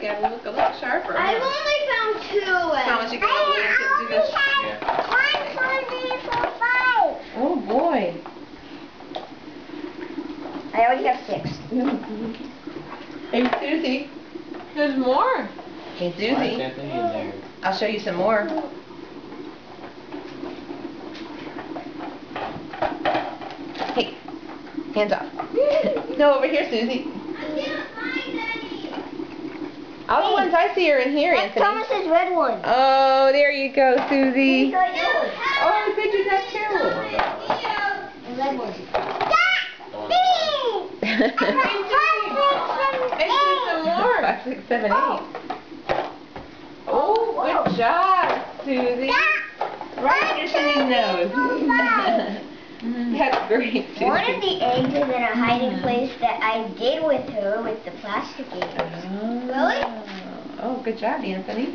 get a little sharper. I've only found 2. How much you got? Do this. Oh boy. I already have 6. Hey Susie, there's more. Hey Susie, I'll show you some more. Hey, hands off. No, over here, Susie. All the ones I see are in here, That's Anthony. Thomas's red one. Oh, there you go, Susie. He got yours. Oh, good, you got 2. The red one. Maybe some more. 5, 6, 7, 8. Oh, good job, Susie. Right in Susie's nose. That's great, Susie. One of the eggs is in a hiding place that I did with her with the plastic eggs. Oh. Really? Oh, good job, Anthony.